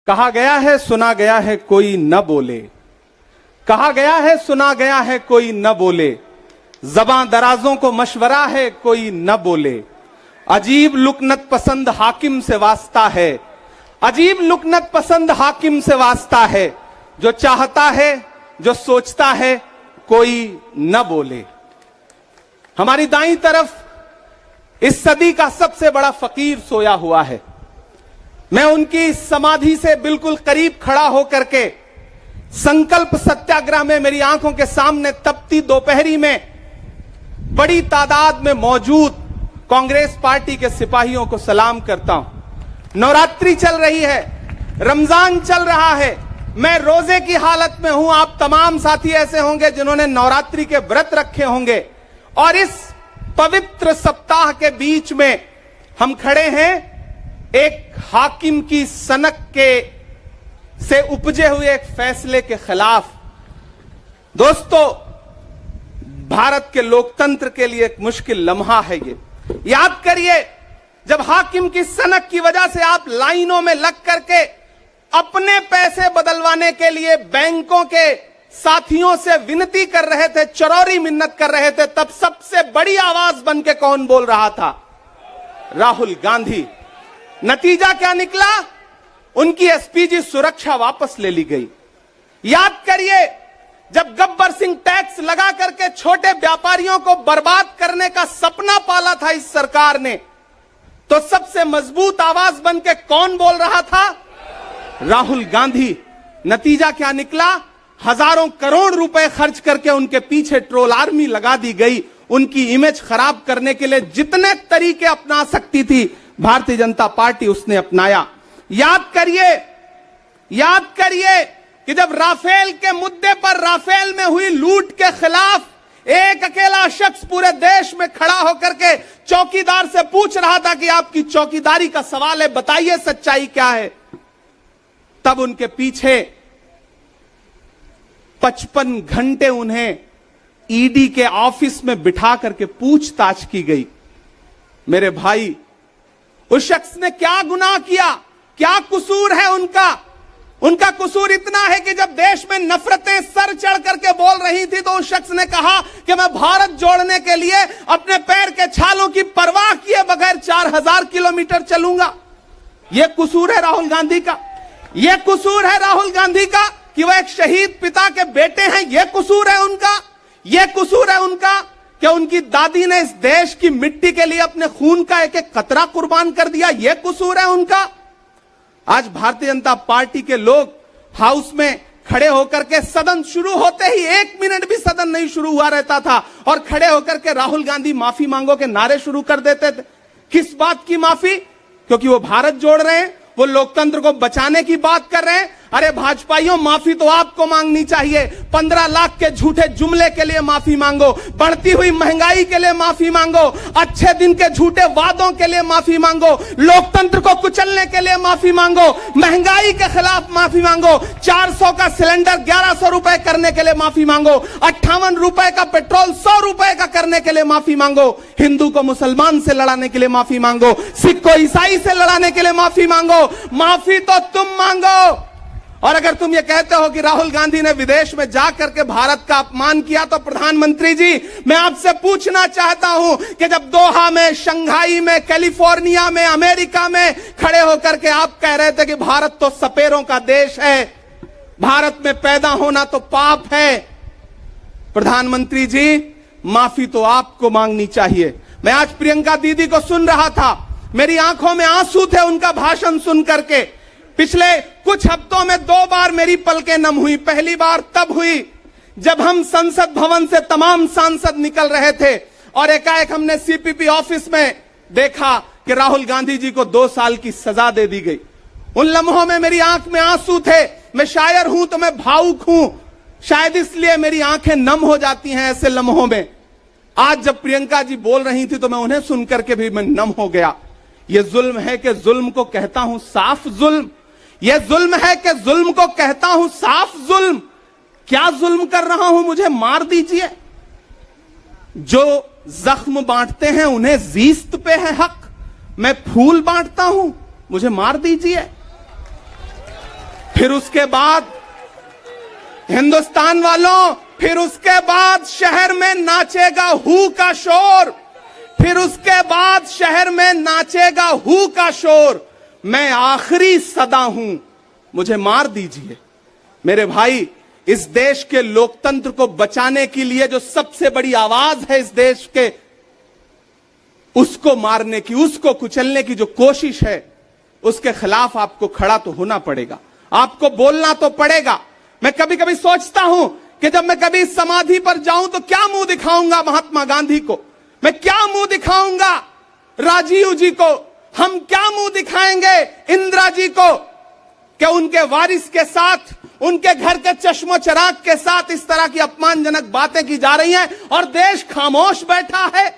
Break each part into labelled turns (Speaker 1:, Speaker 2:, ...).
Speaker 1: कहा गया है सुना गया है कोई न बोले, कहा गया है सुना गया है कोई न बोले, ज़बां दराजों को मशवरा है कोई न बोले। अजीब लुकनत पसंद हाकिम से वास्ता है, अजीब लुकनत पसंद हाकिम से वास्ता है, जो चाहता है जो सोचता है कोई न बोले। हमारी दाईं तरफ इस सदी का सबसे बड़ा फकीर सोया हुआ है। मैं उनकी समाधि से बिल्कुल करीब खड़ा होकर के संकल्प सत्याग्रह में मेरी आंखों के सामने तपती दोपहरी में बड़ी तादाद में मौजूद कांग्रेस पार्टी के सिपाहियों को सलाम करता हूं। नवरात्रि चल रही है, रमजान चल रहा है, मैं रोजे की हालत में हूं। आप तमाम साथी ऐसे होंगे जिन्होंने नवरात्रि के व्रत रखे होंगे और इस पवित्र सप्ताह के बीच में हम खड़े हैं एक हाकिम की सनक के से उपजे हुए एक फैसले के खिलाफ। दोस्तों, भारत के लोकतंत्र के लिए एक मुश्किल लम्हा है ये। याद करिए, जब हाकिम की सनक की वजह से आप लाइनों में लग करके अपने पैसे बदलवाने के लिए बैंकों के साथियों से विनती कर रहे थे, चरौरी मिन्नत कर रहे थे, तब सबसे बड़ी आवाज बन के कौन बोल रहा था? राहुल गांधी। नतीजा क्या निकला? उनकी एसपीजी सुरक्षा वापस ले ली गई। याद करिए, जब गब्बर सिंह टैक्स लगा करके छोटे व्यापारियों को बर्बाद करने का सपना पाला था इस सरकार ने, तो सबसे मजबूत आवाज बन के कौन बोल रहा था? राहुल गांधी। नतीजा क्या निकला? हजारों करोड़ रुपए खर्च करके उनके पीछे ट्रोल आर्मी लगा दी गई। उनकी इमेज खराब करने के लिए जितने तरीके अपना सकती थी भारतीय जनता पार्टी उसने अपनाया। याद करिए कि जब राफेल के मुद्दे पर, राफेल में हुई लूट के खिलाफ एक अकेला शख्स पूरे देश में खड़ा होकर के चौकीदार से पूछ रहा था कि आपकी चौकीदारी का सवाल है, बताइए सच्चाई क्या है, तब उनके पीछे 55 घंटे उन्हें ईडी के ऑफिस में बिठा करके पूछताछ की गई। मेरे भाई, उस शख्स ने क्या गुनाह किया? क्या कसूर है उनका? उनका कसूर इतना है कि जब देश में नफरतें सर चढ़ करके बोल रही थी तो उस शख्स ने कहा कि मैं भारत जोड़ने के लिए अपने पैर के छालों की परवाह किए बगैर 4000 किलोमीटर चलूंगा। यह कसूर है राहुल गांधी का। यह कसूर है राहुल गांधी का कि वह एक शहीद पिता के बेटे हैं। यह कसूर है उनका। यह कसूर है उनका कि उनकी दादी ने इस देश की मिट्टी के लिए अपने खून का एक एक कतरा कुर्बान कर दिया। यह कसूर है उनका। आज भारतीय जनता पार्टी के लोग हाउस में खड़े होकर के, सदन शुरू होते ही 1 मिनट भी सदन नहीं शुरू हुआ रहता था और खड़े होकर के राहुल गांधी माफी मांगो के नारे शुरू कर देते थे। किस बात की माफी? क्योंकि वो भारत जोड़ रहे हैं, वो लोकतंत्र को बचाने की बात कर रहे हैं। अरे भाजपाइयों, माफी तो आपको मांगनी चाहिए। 15 लाख के झूठे जुमले के लिए माफी मांगो, बढ़ती हुई महंगाई के लिए माफी मांगो, अच्छे दिन के झूठे वादों के लिए माफी मांगो, लोकतंत्र को कुचलने के लिए माफी मांगो, महंगाई के खिलाफ माफी मांगो, 400 का सिलेंडर 1100 रुपए करने के लिए माफी मांगो, 58 रुपए का पेट्रोल 100 रुपए का करने के लिए माफी मांगो, हिंदू को मुसलमान से लड़ाने के लिए माफी मांगो, सिख को ईसाई से लड़ाने के लिए माफी मांगो। माफी तो तुम मांगो। और अगर तुम ये कहते हो कि राहुल गांधी ने विदेश में जाकर के भारत का अपमान किया, तो प्रधानमंत्री जी, मैं आपसे पूछना चाहता हूं कि जब दोहा में, शंघाई में, कैलिफोर्निया में, अमेरिका में खड़े होकर के आप कह रहे थे कि भारत तो सपेरों का देश है, भारत में पैदा होना तो पाप है, प्रधानमंत्री जी, माफी तो आपको मांगनी चाहिए। मैं आज प्रियंका दीदी को सुन रहा था, मेरी आंखों में आंसू थे उनका भाषण सुन करके। पिछले कुछ हफ्तों में 2 बार मेरी पलकें नम हुई। पहली बार तब हुई जब हम संसद भवन से तमाम सांसद निकल रहे थे और एकाएक हमने सीपीपी ऑफिस में देखा कि राहुल गांधी जी को 2 साल की सजा दे दी गई। उन लम्हों में मेरी आंख में आंसू थे। मैं शायर हूं तो मैं भावुक हूं, शायद इसलिए मेरी आंखें नम हो जाती हैं ऐसे लम्हों में। आज जब प्रियंका जी बोल रही थी तो मैं उन्हें सुनकर के भी मैं नम हो गया। यह जुल्म है कि जुल्म को कहता हूं साफ जुल्म। यह जुल्म है कि जुल्म को कहता हूं साफ जुल्म। क्या जुल्म कर रहा हूं? मुझे मार दीजिए। जो जख्म बांटते हैं उन्हें जीस्त पे है हक। मैं फूल बांटता हूं, मुझे मार दीजिए। फिर उसके बाद हिंदुस्तान वालों, फिर उसके बाद शहर में नाचेगा हू का शोर, फिर उसके बाद शहर में नाचेगा हू का शोर। मैं आखिरी सदा हूं, मुझे मार दीजिए। मेरे भाई, इस देश के लोकतंत्र को बचाने के लिए जो सबसे बड़ी आवाज है इस देश के, उसको मारने की, उसको कुचलने की जो कोशिश है, उसके खिलाफ आपको खड़ा तो होना पड़ेगा, आपको बोलना तो पड़ेगा। मैं कभी कभी सोचता हूं कि जब मैं कभी समाधि पर जाऊं तो क्या मुंह दिखाऊंगा महात्मा गांधी को, मैं क्या मुंह दिखाऊंगा राजीव जी को, हम क्या मुंह दिखाएंगे इंदिरा जी को, कि उनके वारिस के साथ, उनके घर के चश्मो चिराग के साथ इस तरह की अपमानजनक बातें की जा रही हैं और देश खामोश बैठा है।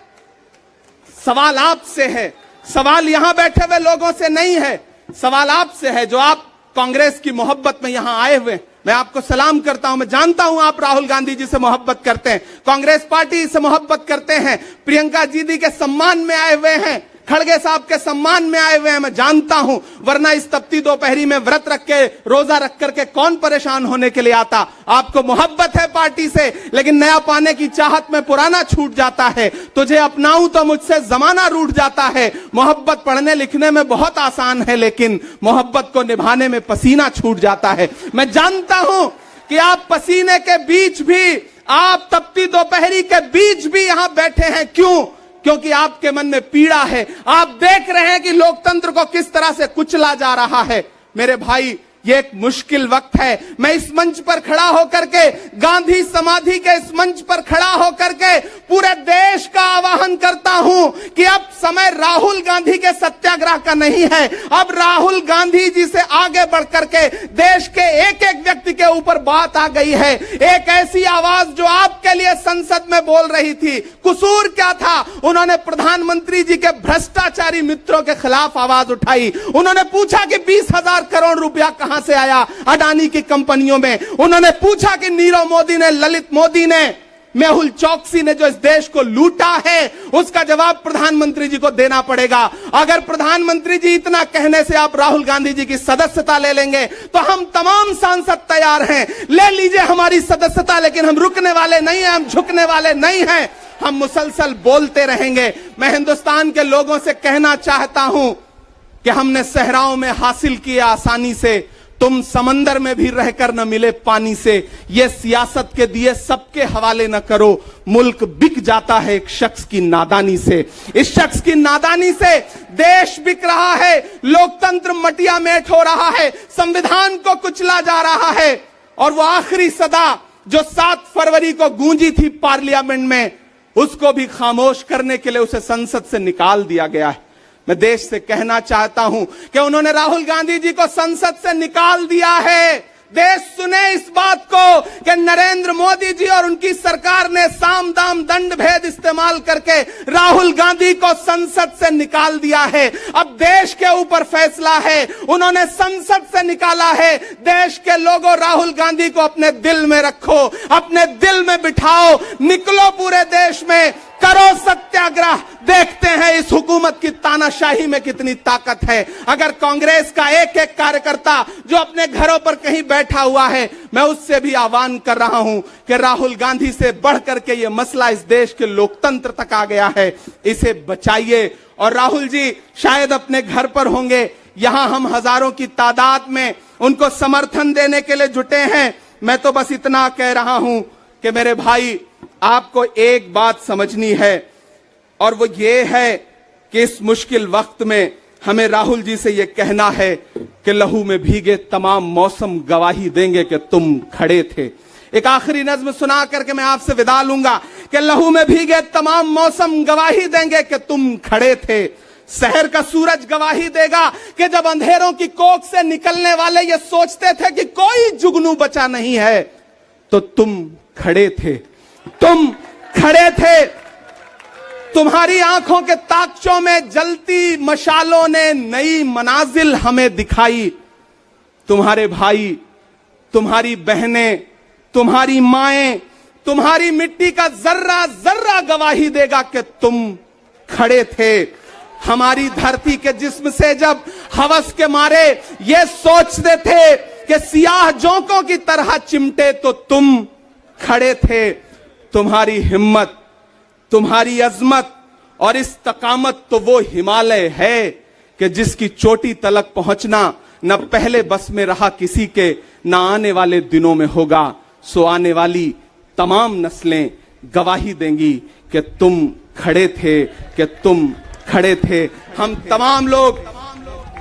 Speaker 1: सवाल आपसे है, सवाल यहां बैठे हुए लोगों से नहीं है, सवाल आपसे है जो आप कांग्रेस की मोहब्बत में यहां आए हुए। मैं आपको सलाम करता हूं, मैं जानता हूं आप राहुल गांधी जी से मोहब्बत करते हैं, कांग्रेस पार्टी से मोहब्बत करते हैं, प्रियंका दीदी के सम्मान में आए हुए हैं, खड़गे साहब के सम्मान में आए हुए हैं, मैं जानता हूं, वरना इस तपती दोपहरी में व्रत रख के, रोजा रख करके कौन परेशान होने के लिए आता। आपको मोहब्बत है पार्टी से, लेकिन नया पाने की चाहत में पुराना छूट जाता है। तुझे अपनाऊं तो मुझसे जमाना रूठ जाता है। मोहब्बत पढ़ने लिखने में बहुत आसान है, लेकिन मोहब्बत को निभाने में पसीना छूट जाता है। मैं जानता हूं कि आप पसीने के बीच भी, आप तपती दोपहरी के बीच भी यहां बैठे हैं। क्यों? क्योंकि आपके मन में पीड़ा है, आप देख रहे हैं कि लोकतंत्र को किस तरह से कुचला जा रहा है। मेरे भाई, ये एक मुश्किल वक्त है। मैं इस मंच पर खड़ा होकर के, गांधी समाधि के इस मंच पर खड़ा होकर के पूरे देश का आह्वान करता हूं कि अब समय राहुल गांधी के सत्याग्रह का नहीं है। अब राहुल गांधी जी से आगे बढ़कर के देश के एक एक व्यक्ति के ऊपर बात आ गई है। एक ऐसी आवाज जो आपके लिए संसद में बोल रही थी, कसूर क्या था? उन्होंने प्रधानमंत्री जी के भ्रष्टाचारी मित्रों के खिलाफ आवाज उठाई। उन्होंने पूछा कि 20,000 करोड़ रुपया कहां से आया अडानी की कंपनियों में। उन्होंने पूछा कि नीरव मोदी ने, ललित मोदी ने, मेहुल चौकसी ने जो इस देश को लूटा है, उसका जवाब प्रधानमंत्री जी को देना पड़ेगा। अगर प्रधानमंत्री जी इतना कहने से आप राहुल गांधी जी की सदस्यता ले लेंगे तो हम तमाम सांसद तैयार हैं, ले लीजिए हमारी सदस्यता, लेकिन हम रुकने वाले नहीं हैं, हम झुकने वाले नहीं हैं, हम मुसलसल बोलते रहेंगे। मैं हिंदुस्तान के लोगों से कहना चाहता हूं कि हमने सहराओं में हासिल किया आसानी से, तुम समंदर में भी रहकर न मिले पानी से। ये सियासत के दिए सबके हवाले न करो, मुल्क बिक जाता है एक शख्स की नादानी से। इस शख्स की नादानी से देश बिक रहा है, लोकतंत्र मटिया मेट हो रहा है, संविधान को कुचला जा रहा है। और वो आखिरी सदा जो 7 फरवरी को गूंजी थी पार्लियामेंट में, उसको भी खामोश करने के लिए उसे संसद से निकाल दिया गया है। मैं देश से कहना चाहता हूं कि उन्होंने राहुल गांधी जी को संसद से निकाल दिया है। देश सुने इस बात को कि नरेंद्र मोदी जी और उनकी सरकार ने साम दाम दंड भेद इस्तेमाल करके राहुल गांधी को संसद से निकाल दिया है। अब देश के ऊपर फैसला है, उन्होंने संसद से निकाला है। देश के लोगों, राहुल गांधी को अपने दिल में रखो, अपने दिल में बिठाओ, निकलो पूरे देश में, करो सत्याग्रह। देखते हैं इस हुकूमत की तानाशाही में कितनी ताकत है। अगर कांग्रेस का एक एक कार्यकर्ता जो अपने घरों पर कहीं बैठा हुआ है, मैं उससे भी आह्वान कर रहा हूं कि राहुल गांधी से बढ़कर के ये मसला इस देश के लोकतंत्र तक आ गया है, इसे बचाइए। और राहुल जी शायद अपने घर पर होंगे, यहां हम हजारों की तादाद में उनको समर्थन देने के लिए जुटे हैं। मैं तो बस इतना कह रहा हूं कि मेरे भाई, आपको एक बात समझनी है, और वो ये है कि इस मुश्किल वक्त में हमें राहुल जी से ये कहना है कि लहू में भीगे तमाम मौसम गवाही देंगे कि तुम खड़े थे। एक आखिरी नज्म सुना करके मैं आपसे विदा लूंगा कि लहू में भीगे तमाम मौसम गवाही देंगे कि तुम खड़े थे। शहर का सूरज गवाही देगा कि जब अंधेरों की कोख से निकलने वाले ये सोचते थे कि कोई जुगनू बचा नहीं है, तो तुम खड़े थे, तुम खड़े थे। तुम्हारी आंखों के ताकचों में जलती मशालों ने नई मनाजिल हमें दिखाई। तुम्हारे भाई, तुम्हारी बहनें, तुम्हारी माएं, तुम्हारी मिट्टी का जर्रा जर्रा गवाही देगा कि तुम खड़े थे। हमारी धरती के जिस्म से जब हवस के मारे ये सोचते थे कि सियाह जोंकों की तरह चिमटे तो तुम खड़े थे। तुम्हारी हिम्मत, तुम्हारी अजमत और इस्तकामत तो वो हिमालय है कि जिसकी चोटी तलक पहुंचना न पहले बस में रहा किसी के, न आने वाले दिनों में होगा। सो आने वाली तमाम नस्लें गवाही देंगी कि तुम खड़े थे, कि तुम खड़े थे। हम तमाम लोग,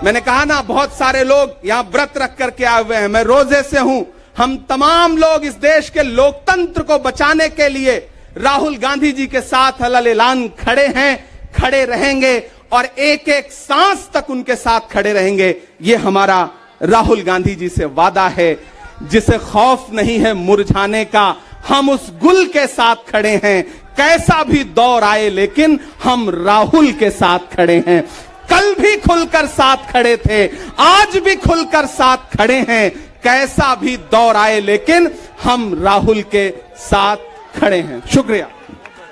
Speaker 1: मैंने कहा ना, बहुत सारे लोग यहां व्रत रख करके आए हुए हैं, मैं रोजे से हूं। हम तमाम लोग इस देश के लोकतंत्र को बचाने के लिए राहुल गांधी जी के साथ अलल ऐलान खड़े हैं, खड़े रहेंगे और एक एक सांस तक उनके साथ खड़े रहेंगे। ये हमारा राहुल गांधी जी से वादा है। जिसे खौफ नहीं है मुरझाने का, हम उस गुल के साथ खड़े हैं। कैसा भी दौर आए लेकिन हम राहुल के साथ खड़े हैं। कल भी खुलकर साथ खड़े थे, आज भी खुलकर साथ खड़े हैं। कैसा भी दौर आए लेकिन हम राहुल के साथ खड़े हैं। शुक्रिया।